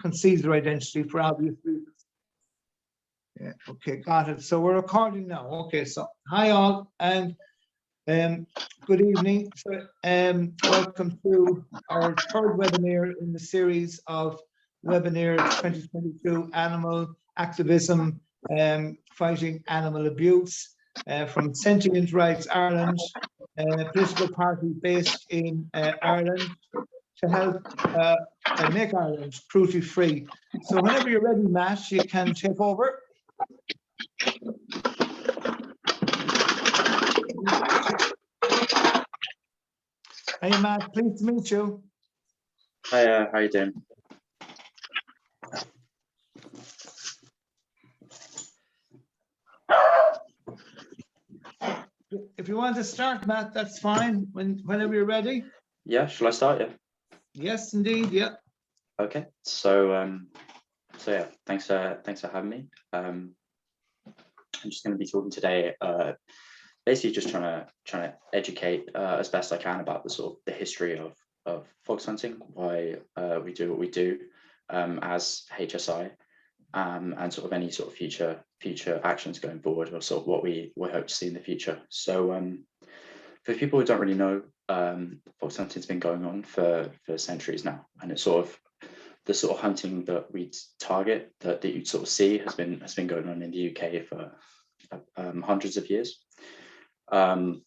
conceals their identity for obvious reasons. Yeah, okay, got it. So we're recording now. Okay, so hi all, and good evening. So, welcome to our third webinar in the series of webinars 2022, Animal Activism, Fighting Animal Abuse, from Sentient Rights Ireland, a political party based in Ireland, to help make Ireland cruelty-free. So whenever you're ready, Matt, you can take over. Hey, Matt, pleased to meet you. Hi, how you doing? If you want to start, Matt, that's fine. Whenever you're ready. Yeah, shall I start? Yeah. Yes, indeed. Yeah. Okay. So yeah, thanks for having me. I'm just going to be talking today, basically just trying to educate as best I can about the history of fox hunting, why we do what we do as HSI, and sort of any sort of future actions going forward, or sort of what we hope to see in the future. So for people who don't really know, fox hunting's been going on for centuries now, and it's sort of the sort of hunting that we target that you sort of see has been going on in the UK for hundreds of years. And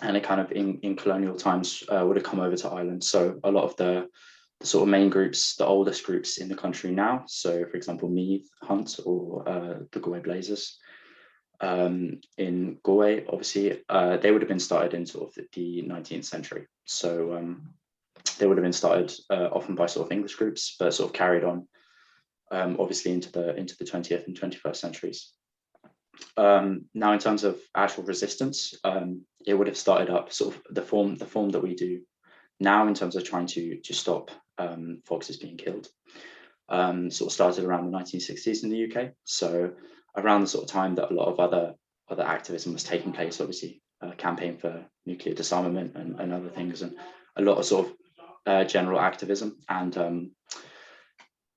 it kind of in colonial times would have come over to Ireland. So a lot of the sort of main groups, the oldest groups in the country now, so for example Meath Hunt or the Galway Blazers in Galway, obviously they would have been started in sort of the 19th century. So they would have been started often by sort of English groups, but sort of carried on obviously into the 20th and 21st centuries. Now in terms of actual resistance, it would have started up sort of the form that we do now in terms of trying to stop foxes being killed. Sort of started around the 1960s in the UK. So around the sort of time that a lot of other activism was taking place, obviously campaign for nuclear disarmament and other things, and a lot of sort of general activism. And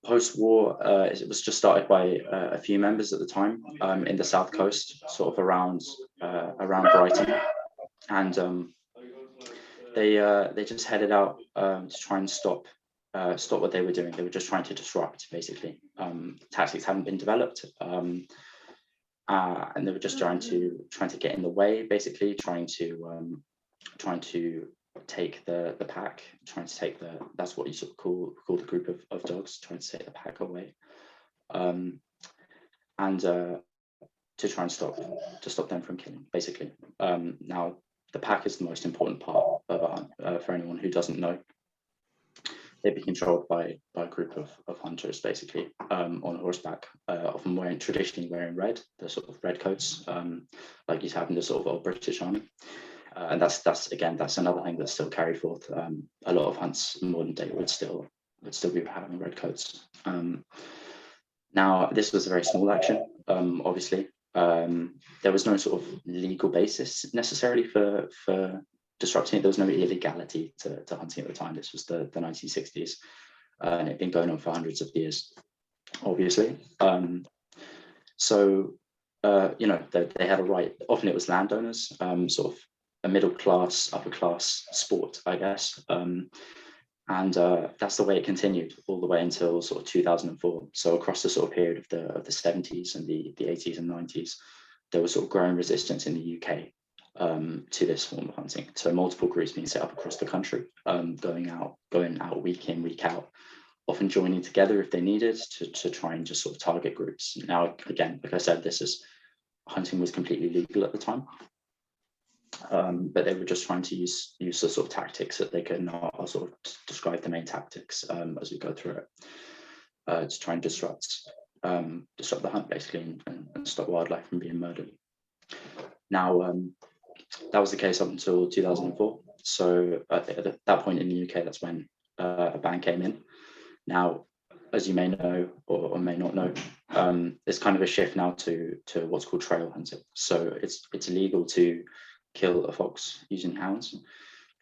post-war, it was just started by a few members at the time in the South Coast, sort of around Brighton, and they just headed out to try and stop what they were doing. They were just trying to disrupt, basically. Tactics hadn't been developed, and they were just trying to get in the way, basically, trying to take the pack, trying to take that's what you sort of call the group of dogs, trying to take the pack away, and to try and stop them from killing, basically. Now the pack is the most important part of a hunt. For anyone who doesn't know, they'd be controlled by a group of hunters, basically, on horseback, often traditionally wearing red, the sort of red coats, like you have in the sort of old British Army. And that's another thing that's still carried forth. A lot of hunts in modern day would still be having red coats. Now this was a very small action. Obviously, there was no sort of legal basis necessarily for disrupting it. There was no illegality to hunting at the time. This was the 1960s, and it'd been going on for hundreds of years, obviously. So you know, they had a right. Often it was landowners, sort of a middle class, upper class sport, I guess. And that's the way it continued all the way until sort of 2004. So across the sort of period of the 70s and the 80s and 90s, there was sort of growing resistance in the UK to this form of hunting. So multiple groups being set up across the country, going out week in, week out, often joining together if they needed to try and just sort of target groups. Now, again, like I said, hunting was completely legal at the time. But they were just trying to use the sort of tactics that they can. I'll sort of describe the main tactics as we go through it, to try and disrupt the hunt, basically, and stop wildlife from being murdered. Now, that was the case up until 2004. So at that point in the UK, that's when a ban came in. Now, as you may know or may not know, there's kind of a shift now to what's called trail hunting. So it's illegal to kill a fox using hounds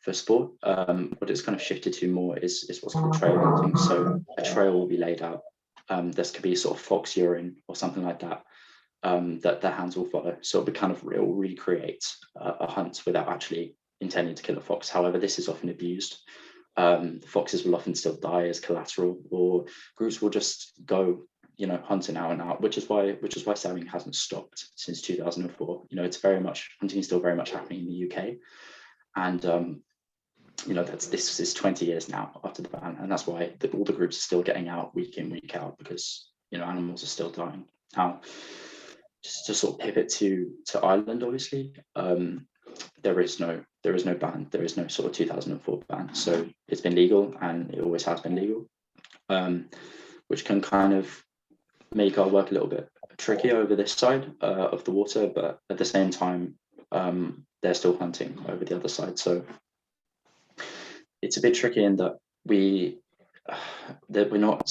for sport. What it's kind of shifted to more is what's called trail hunting. So a trail will be laid out. This could be sort of fox urine or something like that, that the hands will follow. So it'll be kind of real, recreate a hunt without actually intending to kill a fox. However, this is often abused. The foxes will often still die as collateral, or groups will just go, hunting out and out, which is why sounding hasn't stopped since 2004. It's very much, hunting is still very much happening in the UK, and this is 20 years now after the ban, and that's why all the groups are still getting out week in, week out, because animals are still dying. Now, just to sort of pivot to Ireland, obviously, there is no ban. There is no sort of 2004 ban. So it's been legal, and it always has been legal, which can kind of make our work a little bit tricky over this side of the water, but at the same time, they're still hunting over the other side. So it's a bit tricky in that we're not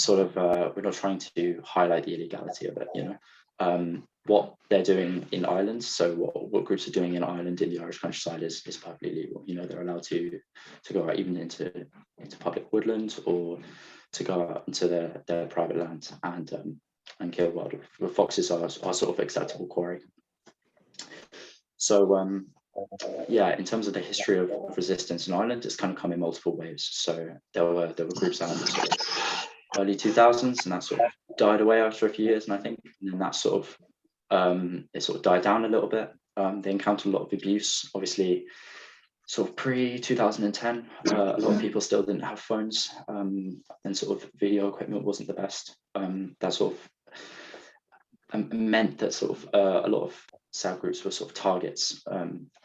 trying to highlight the illegality of it. What they're doing in Ireland, so what groups are doing in Ireland in the Irish countryside is perfectly legal. They're allowed to go out even into public woodland, or to go out into their private land and kill wildlife. The foxes are sort of acceptable quarry. So in terms of the history of resistance in Ireland, it's kind of come in multiple waves. So there were groups out in the sort of early 2000s, and that sort of died away after a few years, and I think, and then that sort of it sort of died down a little bit. They encountered a lot of abuse, obviously. Sort of pre-2010, a lot of people still didn't have phones, and sort of video equipment wasn't the best. That sort of meant that sort of a lot of cell groups were sort of targets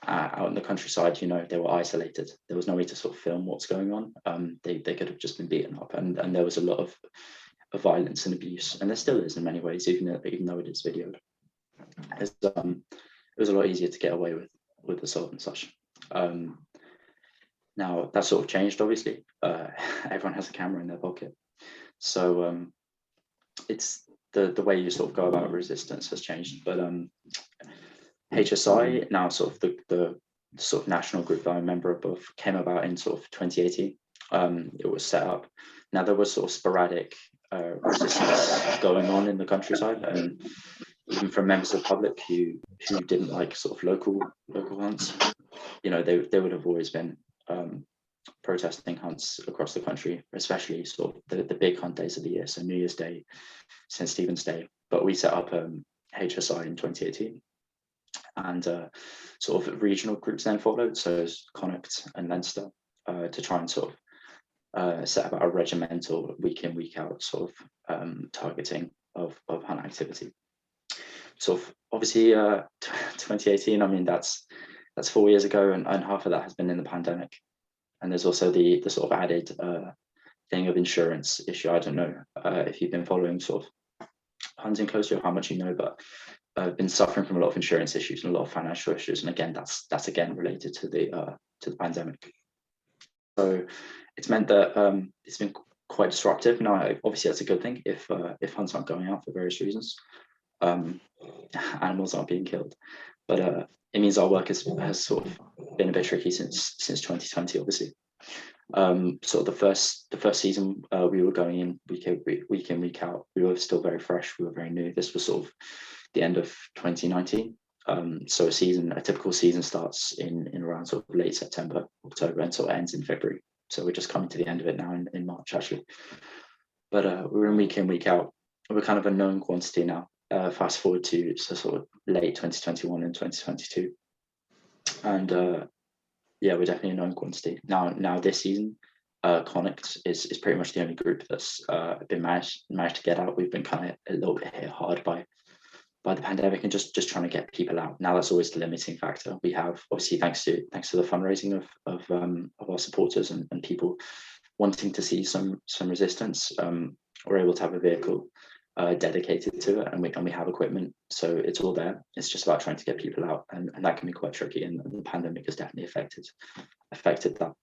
out in the countryside. They were isolated. There was no way to sort of film what's going on. They could have just been beaten up, and there was a lot of violence and abuse, and there still is in many ways, even though it is videoed. It was a lot easier to get away with assault and such. Now that sort of changed, obviously. Everyone has a camera in their pocket, so it's the way you sort of go about resistance has changed. But HSI, now sort of the sort of national group that I'm a member of, came about in sort of 2018. It was set up. Now there was sort of sporadic resistance going on in the countryside, and even from members of the public who didn't like sort of local hunts. They would have always been protesting hunts across the country, especially sort of the big hunt days of the year, so New Year's Day, St. Stephen's Day. But we set up HSI in 2018, and sort of regional groups then followed, so Connacht and Leinster, to try and sort of set about a regimental week in, week out sort of targeting of hunt activity. So obviously 2018, I mean, that's 4 years ago, and half of that has been in the pandemic. And there's also the sort of added thing of insurance issue. I don't know if you've been following sort of hunting closely or how much you know, but I've been suffering from a lot of insurance issues and a lot of financial issues. And again, that's again related to the pandemic. So it's meant that it's been quite disruptive. Now, obviously, that's a good thing if hunts aren't going out for various reasons. Animals aren't being killed, but it means our work has sort of been a bit tricky since 2020, obviously. Sort of the first season, we were going in week in, week out. We were still very fresh. We were very new. This was sort of the end of 2019. So a typical season starts in around sort of late September, October, and sort of ends in February. So we're just coming to the end of it now in March, actually. But we're in, week out. We're kind of a known quantity now. Fast forward to sort of late 2021 and 2022, and we're definitely a known quantity now. This season, Connacht is pretty much the only group that's been managed to get out. We've been kind of a little bit hit hard by the pandemic, and just trying to get people out. Now that's always the limiting factor. We have, obviously, thanks to the fundraising of our supporters and people wanting to see some resistance, we're able to have a vehicle dedicated to it, and we have equipment, so it's all there. It's just about trying to get people out, and that can be quite tricky, and the pandemic has definitely affected that.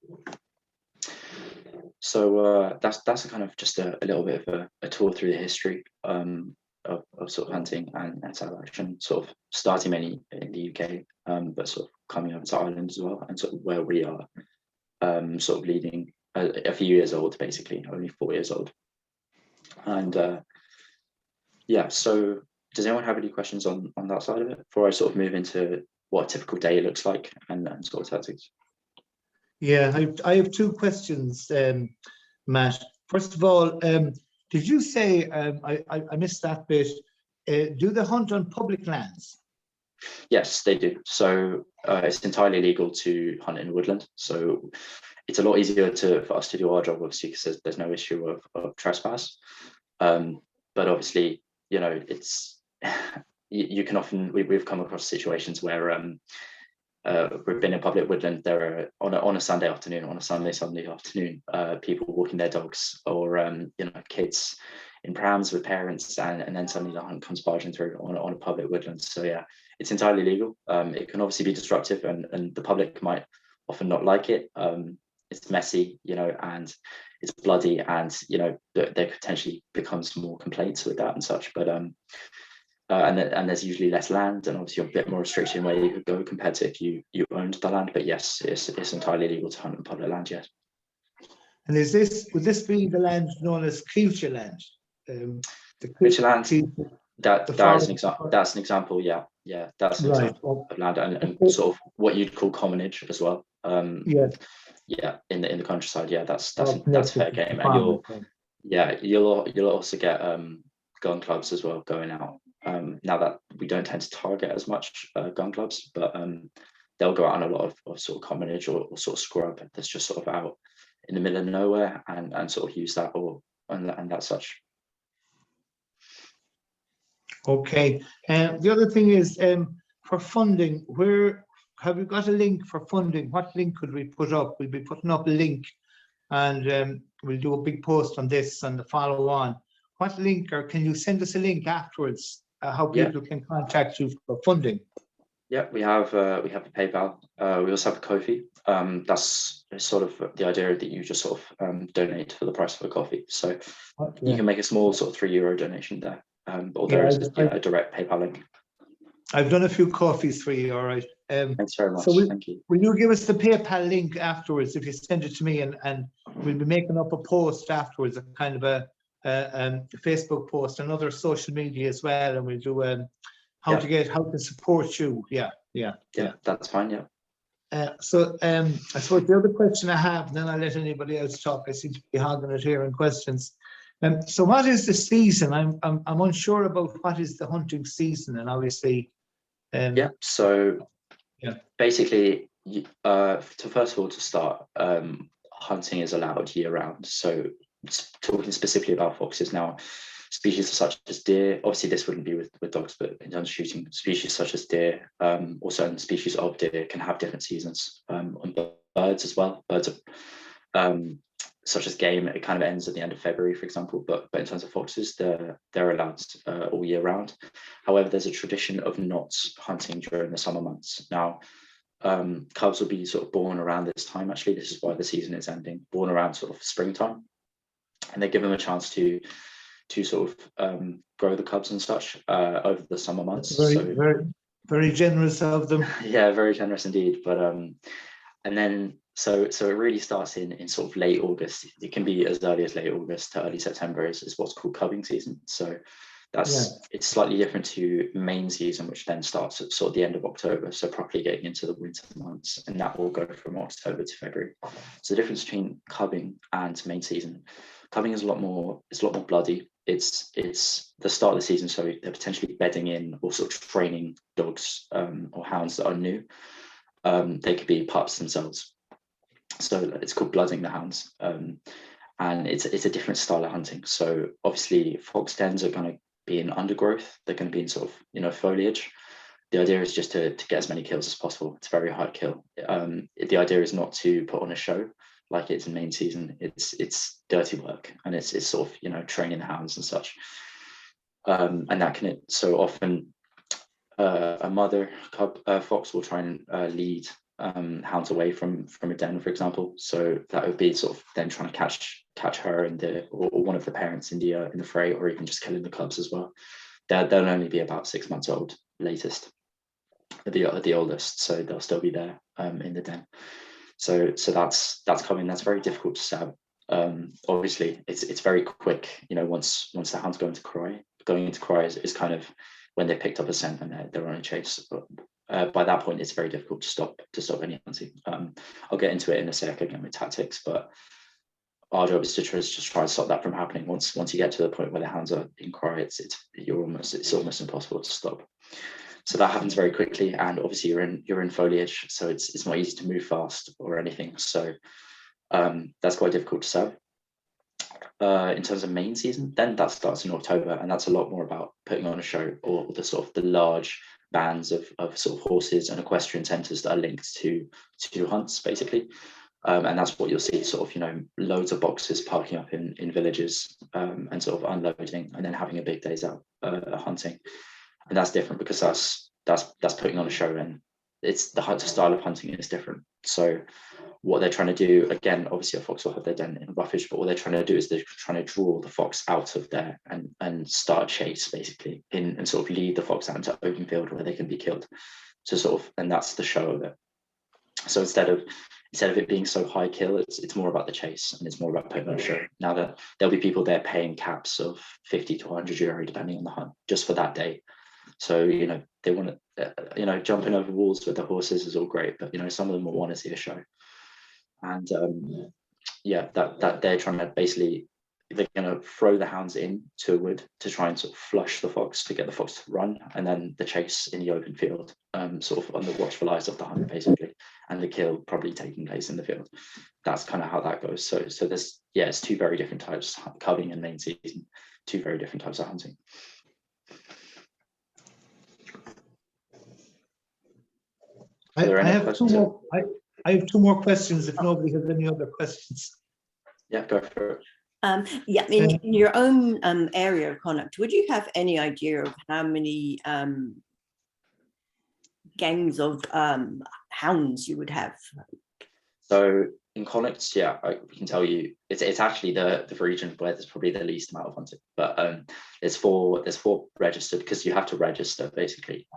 So that's a kind of just a little bit of a tour through the history of sort of hunting and cell action, sort of starting mainly in the UK, but sort of coming over to Ireland as well, and sort of where we are sort of leading a few years old, basically, only 4 years old. And yeah, so does anyone have any questions on that side of it before I sort of move into what a typical day looks like and sort of tactics? Yeah, I have two questions, Matt. First of all, did you say, I missed that bit, do they hunt on public lands? Yes, they do. So it's entirely legal to hunt in woodland. So it's a lot easier for us to do our job, obviously, because there's no issue of trespass. But obviously, you know, it's you can often we've come across situations where we've been in public woodland. There are on a Sunday afternoon, on a Sunday afternoon, people walking their dogs, or you know, kids in prams with parents, and then suddenly the hunt comes barging through on a public woodland. So yeah, it's entirely legal. It can obviously be disruptive, and the public might often not like it. It's messy, you know, and it's bloody, and you know, there potentially becomes more complaints with that and such. But and there's usually less land, and obviously a bit more restriction where you could go compared to if you owned the land. But yes, it's entirely legal to hunt on public land. Yes. And would this be the land known as Culture land? Culture land. That is an forest. that's an example. Yeah, that's an Right. example of land, and sort of what you'd call commonage as well. Yes. Yeah, in the countryside. Yeah, that's Connected fair to game, the and farmers. you'll also get gun clubs as well going out. Now that we don't tend to target as much gun clubs, but they'll go out on a lot of sort of commonage or sort of scrub that's just sort of out in the middle of nowhere, and sort of use that and that such. Okay. The other thing is, for funding, where have you got a link for funding? What link could we put up? We'll be putting up a link, and we'll do a big post on this and the follow on. What link, or can you send us a link afterwards? How people can contact you for funding? Yeah, we have a PayPal. We also have a Ko-fi. That's sort of the idea that you just sort of donate for the price of a coffee. So you can make a small sort of €3 donation there. Or there is a direct PayPal link. I've done a few coffees for you. All right. Thanks very much. So Thank you. Will you give us the PayPal link afterwards if you send it to me, and we'll be making up a post afterwards, a kind of a Facebook post and other social media as well, and we'll do how to support you. Yeah, that's fine. So I suppose the other question I have, and then I'll let anybody else talk. I seem to be hogging it here in questions. So what is the season? I'm unsure about what is the hunting season, and obviously. So basically, first of all, to start, hunting is allowed year round. So talking specifically about foxes now, species such as deer, obviously this wouldn't be with dogs, but in terms of shooting, species such as deer, or certain species of deer can have different seasons. On birds as well, birds are, such as game, it kind of ends at the end of February, for example, but in terms of foxes, they're allowed all year round. However, there's a tradition of not hunting during the summer months. Now, cubs will be sort of born around this time. Actually, this is why the season is ending, born around sort of springtime, and they give them a chance to sort of grow the cubs and such over the summer months. Very generous of them. Yeah, very generous indeed. But and then so it really starts in sort of late August. It can be as early as late August to early September is what's called cubbing season. So it's slightly different to main season, which then starts at sort of the end of October, so properly getting into the winter months, and that will go from October to February. So the difference between cubbing and main season, cubbing is a lot more bloody. It's the start of the season, so they're potentially bedding in or sort of training dogs or hounds that are new. They could be pups themselves, so it's called blooding the hounds, and it's a different style of hunting. So obviously fox dens are going to be in undergrowth, they're going to be in sort of foliage. The idea is just to get as many kills as possible. It's a very hard kill. The idea is not to put on a show like it's in main season. It's dirty work, and it's sort of training the hounds and such, and that can so often a mother fox will try and lead hounds away from a den, for example. So that would be sort of then trying to catch her or one of the parents in the fray, or even just killing the cubs as well. They'll only be about 6 months old latest, the oldest, so they'll still be there in the den. So that's coming. That's very difficult to stab. Obviously, it's very quick. You know, once the hound's going into cry is kind of when they picked up a scent and they're on a chase. But by that point, it's very difficult to stop any hunting. I'll get into it in a sec again with tactics, but our job is to just try to stop that from happening. Once you get to the point where the hounds are in cry, it's almost impossible to stop. So that happens very quickly, and obviously you're in foliage, so it's not easy to move fast or anything. So that's quite difficult to sell. In terms of main season, then that starts in October, and that's a lot more about putting on a show, or the sort of the large bands of sort of horses and equestrian centres that are linked to hunts, basically. And that's what you'll see, sort of, you know, loads of boxes parking up in villages, and sort of unloading, and then having a big days out hunting. And that's different because that's putting on a show, and it's the style of hunting is different. So what they're trying to do, again, obviously a fox will have their den in roughage, but what they're trying to do is they're trying to draw the fox out of there and start a chase, basically, and sort of lead the fox out into open field where they can be killed. So sort of, and that's the show of it. So instead of it being so high kill, it's more about the chase, and it's more about putting on a show. Now that there'll be people there paying caps of 50 to 100 euro depending on the hunt just for that day. So, you know, they want to, you know, jumping over walls with the horses is all great, but, you know, some of them will want to see a show. And yeah, that they're trying to basically, they're going to throw the hounds into a wood to try and sort of flush the fox, to get the fox to run, and then the chase in the open field, sort of on the watchful eyes of the hunt, basically, and the kill probably taking place in the field. That's kind of how that goes. So there's, yeah, it's two very different types, calving and main season, two very different types of hunting. I have two more questions if nobody has any other questions. Yeah, go for it. Yeah, in your own area of Connacht, would you have any idea of how many gangs of hounds you would have? So in Connacht, yeah, we can tell you it's actually the region where there's probably the least amount of hunting. But there's four registered, because you have to register basically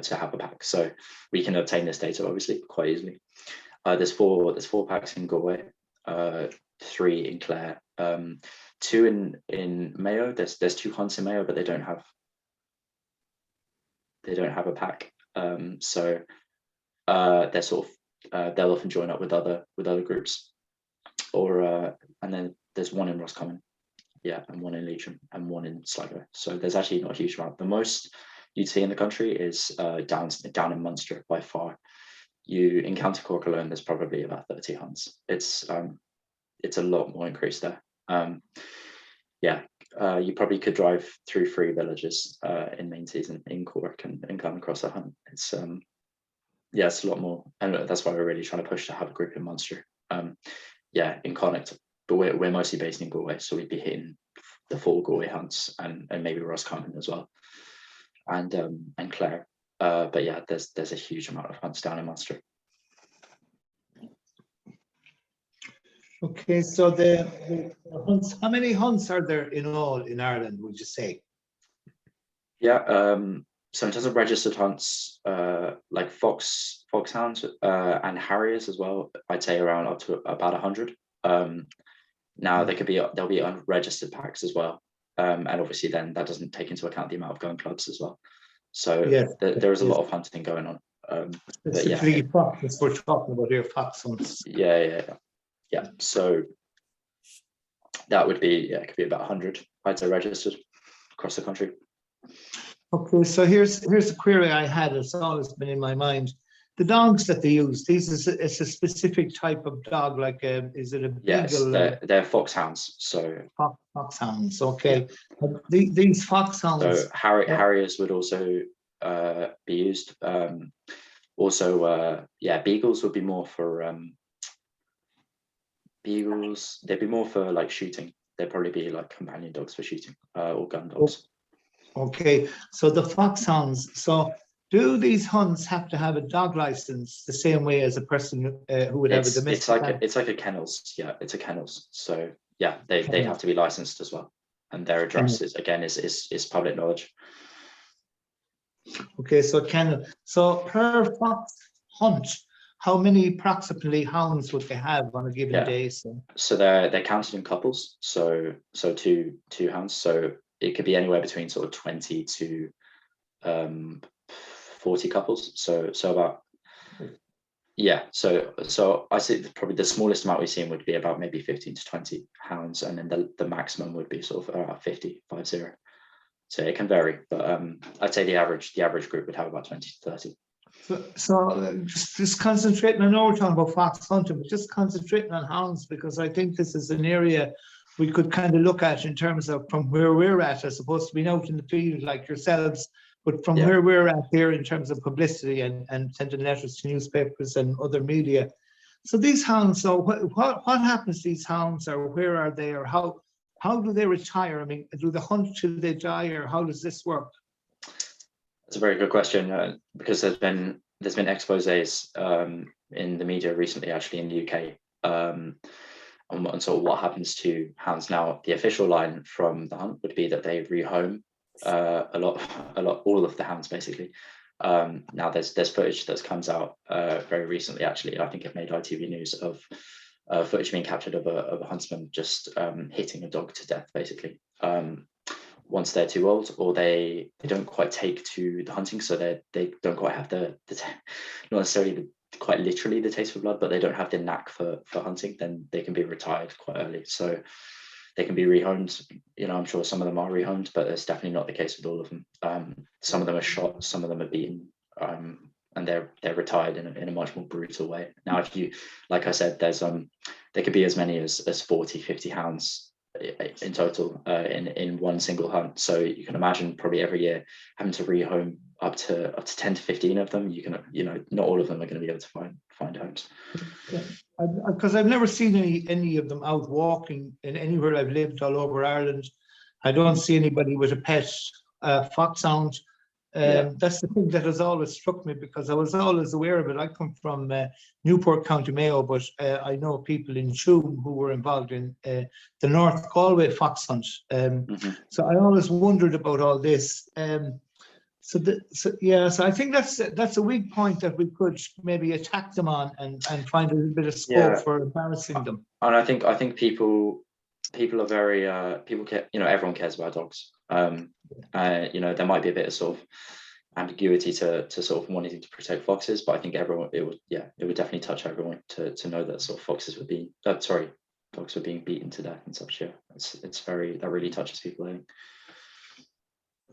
to have a pack. So we can obtain this data obviously quite easily. There's four packs in Galway, 3 in Clare, 2 in Mayo. There's 2 hunts in Mayo, but they don't have a pack. So they're sort of they'll often join up with other groups, or and then there's 1 in Roscommon, yeah, and 1 in Leitrim, and 1 in Sligo. So there's actually not a huge amount. The most you'd see in the country is down in Munster by far. In County Cork alone, there's probably about 30 hunts. It's a lot more increased there. Yeah, you probably could drive through 3 villages in main season in Cork and come across a hunt. It's yeah, it's a lot more, and that's why we're really trying to push to have a group in Munster. Yeah, in Connacht, but we're mostly based in Galway, so we'd be hitting the full Galway hunts and maybe Roscommon as well, and Clare. But yeah, there's a huge amount of hunts down in Munster. Okay, so the hunts, how many hunts are there in all in Ireland, would you say? Yeah, so in terms of registered hunts, like foxhounds and harriers as well, I'd say around up to about 100. Now there'll be unregistered packs as well, and obviously then that doesn't take into account the amount of gun clubs as well. So yes, there is a lot of hunting going on. Specifically, foxes we're talking about here, fox hunts. Yeah. So that would be, it could be about 100, I'd say, registered across the country. Okay, so here's a query I had. It's always been in my mind. The dogs that they use, it's a specific type of dog, like is it a beagle? Yes, they're foxhounds. So foxhounds, okay. Yeah. These foxhounds. So harriers would also be used. Also, beagles would be more for beagles. They'd be more for like shooting. They'd probably be like companion dogs for shooting, or gun dogs. Okay, so the foxhounds. So do these hunts have to have a dog license the same way as a person who would have a domestic? It's like a kennels. Yeah, it's a kennels. So yeah, they have to be licensed as well, and their address is public knowledge. Okay, so kennel. So per fox hunt, how many approximately hounds would they have on a given Yeah. day? So So they're counted in couples. So two hounds. So it could be anywhere between sort of 20 to 40 couples. So about, yeah. So I see probably the smallest amount we've seen would be about maybe 15 to 20 hounds, and then the maximum would be sort of around 50. So it can vary, but I'd say the average group would have about 20 to 30. just concentrating. I know we're talking about fox hunting, but just concentrating on hounds, because I think this is an area we could kind of look at in terms of from where we're at, as opposed to being out in the field like yourselves, but from where we're at here in terms of publicity and sending letters to newspapers and other media. So these hounds, so what happens to these hounds, or where are they, or how do they retire? I mean, do they hunt till they die, or how does this work? That's a very good question, because there's been exposés in the media recently, actually in the UK, on sort of what happens to hounds. Now, the official line from the hunt would be that they rehome all of the hounds, basically. Now there's footage that comes out very recently, actually. I think it made ITV News of footage being captured of a huntsman just hitting a dog to death, basically. Once they're too old, or they don't quite take to the hunting, so they don't quite have the not necessarily quite literally the taste for blood, but they don't have the knack for hunting, then they can be retired quite early. So they can be rehomed. I'm sure some of them are rehomed, but it's definitely not the case with all of them. Some of them are shot, some of them are beaten, and they're retired in a much more brutal way. Now, if you, like I said, there could be as many as 40, 50 hounds in total in one single hunt. So you can imagine probably every year having to rehome up to 10 to 15 of them. Not all of them are going to be able to find homes. Yeah, because I've never seen any of them out walking in anywhere I've lived all over Ireland. I don't see anybody with a pet foxhound. That's the thing that has always struck me, because I was always aware of it. I come from Newport, County Mayo, but I know people in Tuam who were involved in the North Galway fox hunt. So I always wondered about all this. So I think that's a weak point that we could maybe attack them on and find a little bit of scope for embarrassing them. And I think people are very everyone cares about dogs. There might be a bit of sort of ambiguity to sort of wanting to protect foxes, but I think it would definitely touch everyone to know that sort of dogs were being beaten to death and such. Yeah, that really touches people, I think.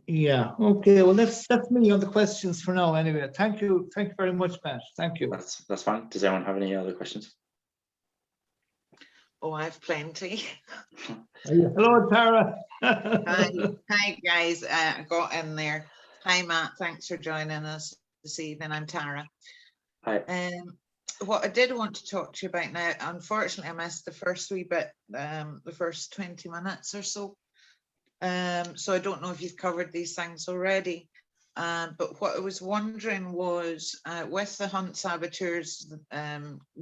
Yeah. Okay. Well, that's me on the questions for now. Anyway, thank you very much, Matt. Thank you. That's fine. Does anyone have any other questions? Oh, I have plenty. Hello, Tara. Hi, guys. I got in there. Hi, Matt. Thanks for joining us this evening. I'm Tara. Hi. What I did want to talk to you about now, unfortunately, I missed the first wee bit, the first 20 minutes or so. So I don't know if you've covered these things already. But what I was wondering was, with the Hunt Saboteurs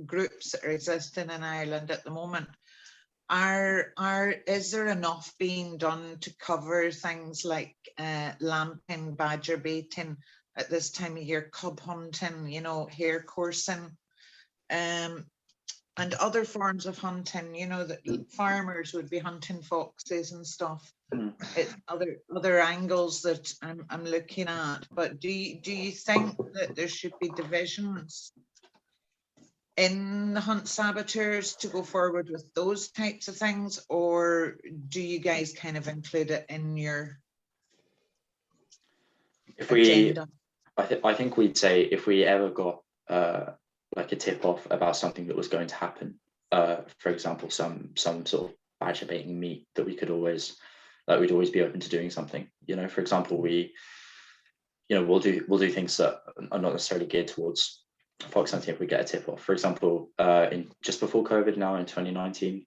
groups that are existing in Ireland at the moment, is there enough being done to cover things like lamping, badger baiting at this time of year, cub hunting, hare coursing, and other forms of hunting, that farmers would be hunting foxes and stuff. It's other angles that I'm looking at. But do you think that there should be divisions in the Hunt Saboteurs to go forward with those types of things, or do you guys kind of include it in your agenda? I think we'd say if we ever got like a tip off about something that was going to happen, for example, some sort of badger baiting meet, that we'd always be open to doing something. For example, we'll do things that are not necessarily geared towards fox hunting if we get a tip off. For example, in just before COVID, now in 2019,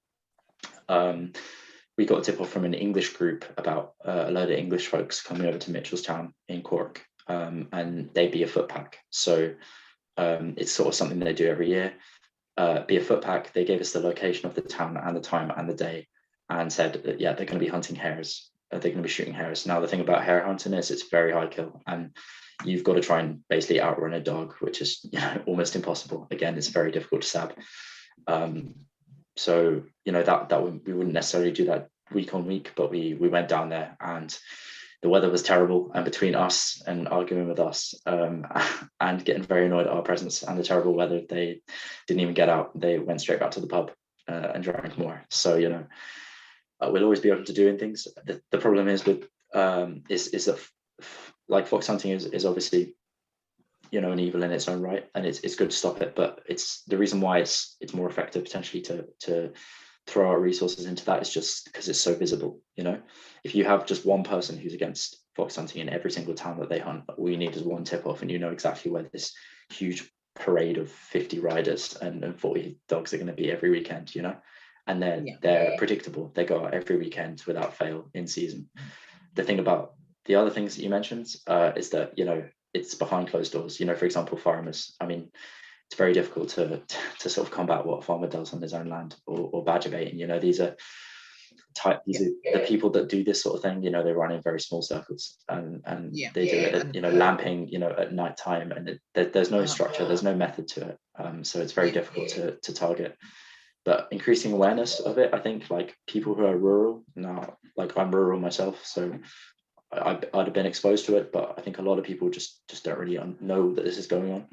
we got a tip off from an English group about a load of English folks coming over to Mitchelstown in Cork, and they'd be a foot pack. So it's sort of something they do every year. Be a foot pack. They gave us the location of the town and the time and the day, and said that, they're going to be hunting hares. They're going to be shooting hares. Now, the thing about hare hunting is it's very high kill, and you've got to try and basically outrun a dog, which is, you know, almost impossible. Again, it's very difficult to sab. So, you know, we wouldn't necessarily do that week on week, but we went down there, and the weather was terrible, and between us and arguing with us and getting very annoyed at our presence and the terrible weather, they didn't even get out. They went straight back to the pub and drank more. So, you know, we'll always be open to doing things. The problem is with is that like fox hunting is obviously, you know, an evil in its own right, and it's good to stop it, but it's the reason why it's more effective potentially to throw our resources into that is just because it's so visible. You know, if you have just one person who's against fox hunting in every single town that they hunt, all you need is one tip off, and you know exactly where this huge parade of 50 riders and 40 dogs are going to be every weekend, you know, and they're predictable. They go out every weekend without fail in season. The thing about the other things that you mentioned is that, you know, it's behind closed doors. You know, for example, farmers, I mean, it's very difficult to sort of combat what a farmer does on his own land, or badger baiting. You know, these are the people that do this sort of thing. You know, they run in very small circles, and they do it, you know, lamping, you know, at night time, and there's no structure, there's no method to it. So it's very difficult to target. But increasing awareness of it, I think, like people who are rural now, like I'm rural myself, so I'd have been exposed to it, but I think a lot of people just don't really know that this is going on.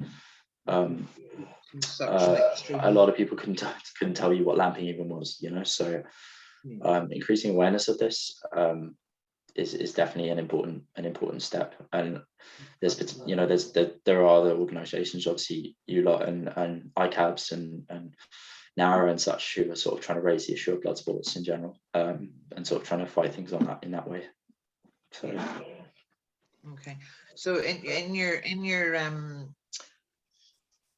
A lot of people couldn't tell you what lamping even was, you know. So increasing awareness of this is definitely an important step. And there's, you know, there are other organisations, obviously you lot and ICABs and NARA and such, who are sort of trying to raise the issue of blood sports in general, and sort of trying to fight things on that in that way. So okay, so in your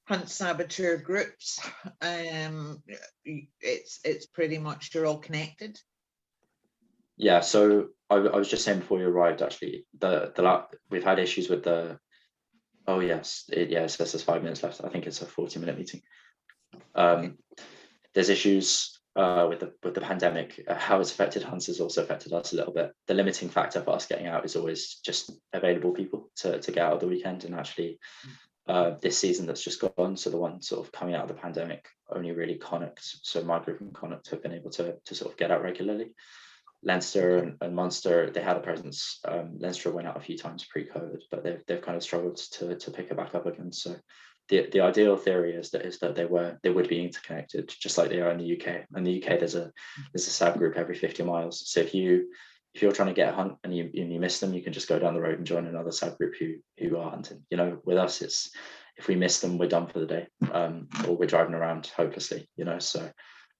hunt saboteur groups, it's pretty much you're all connected. Yeah, so I was just saying before you arrived, actually, we've had issues with the, oh yes, it says there's 5 minutes left. I think it's a 40-minute meeting. There's issues with the pandemic. How it's affected hunts has also affected us a little bit. The limiting factor for us getting out is always just available people to get out of the weekend. And actually this season that's just gone, so the one sort of coming out of the pandemic, only really Connacht, so my group and Connacht have been able to sort of get out regularly. Leinster and Munster, they had a presence. Leinster went out a few times pre-COVID, but they've kind of struggled to pick it back up again. So the ideal theory is that they would be interconnected, just like they are in the UK. In the UK, there's a SAB group every 50 miles. So if you're trying to get a hunt and you miss them, you can just go down the road and join another SAB group who are hunting. You know, with us, it's if we miss them, we're done for the day, or we're driving around hopelessly. You know, so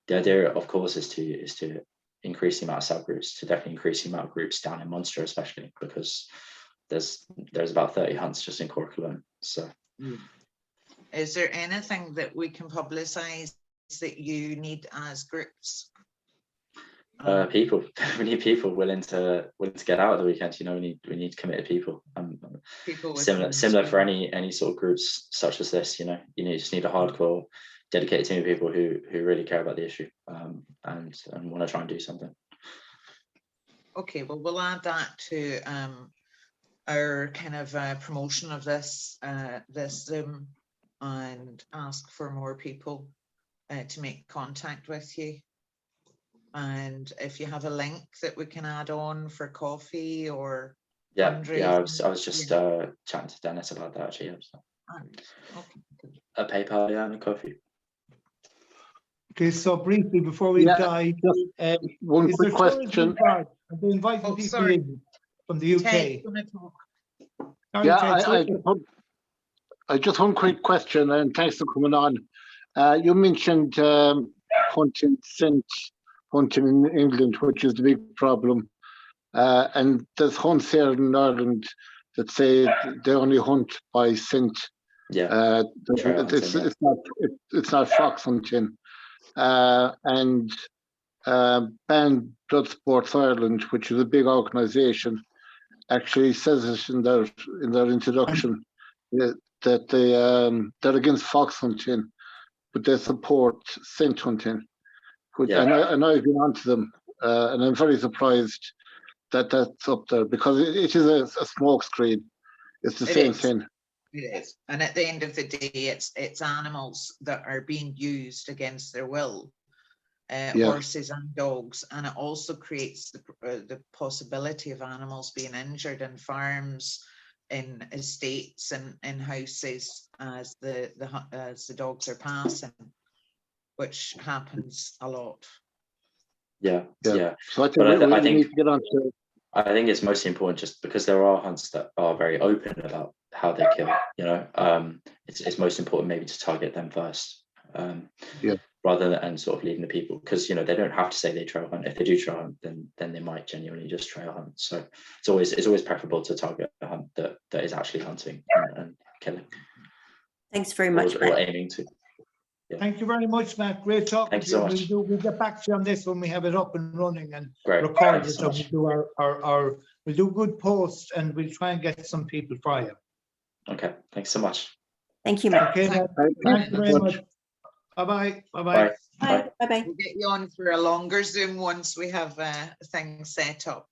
the idea, of course, is to increase the amount of subgroups, to definitely increase the amount of groups down in Munster, especially because there's about 30 hunts just in Cork alone. So is there anything that we can publicize that you need as groups? People. We need people willing to get out of the weekend. You know, we need committed people. People similar for any sort of groups such as this. You know, you just need a hardcore, dedicated team of people who really care about the issue and want to try and do something. Okay, well, we'll add that to our kind of promotion of this Zoom, and ask for more people to make contact with you. And if you have a link that we can add on for coffee or I was just chatting to Dennis about that actually. Okay. A PayPal, and a coffee. Okay, so briefly before we die, one quick question. I've been inviting people in from the UK. I just one quick question, and thanks for coming on. You mentioned hunting in England, which is the big problem, and there's hunts here in Ireland that say they only hunt by scent. Yeah, it's not fox hunting. And Banned Blood Sports Ireland, which is a big organisation, actually says it in their introduction that they're against fox hunting, but they support scent hunting. And I've been onto them, and I'm very surprised that that's up there, because it is a smoke screen. It's the It same is. thing. It is. And at the end of the day, it's animals that are being used against their will, Yeah. horses and dogs. And it also creates the possibility of animals being injured in farms, in estates, and in houses as the dogs are passing, which happens a lot. Yeah. So I think But we I think need to get on to. I think it's mostly important just because there are hunts that are very open about how they kill, it's most important maybe to target them first, rather than sort of leaving the people, because, they don't have to say they trail hunt. If they do trail hunt, then they might genuinely just trail hunt. So it's always preferable to target a hunt that is actually hunting and killing. Thanks very much, Or Matt. aiming to. Yeah. Thank you very much, Matt. Great talking Thank to you you. so much. We'll get back to you on this when we have it up and running and Great. recorded. Thank you so So much. we'll do good posts and we'll try and get some people for you. Okay. Thanks so much. Thank you, Matt. Okay, Matt. Thank you very much. Bye-bye. Bye-bye. Bye. Bye-bye. We'll get you on for a longer Zoom once we have things set up.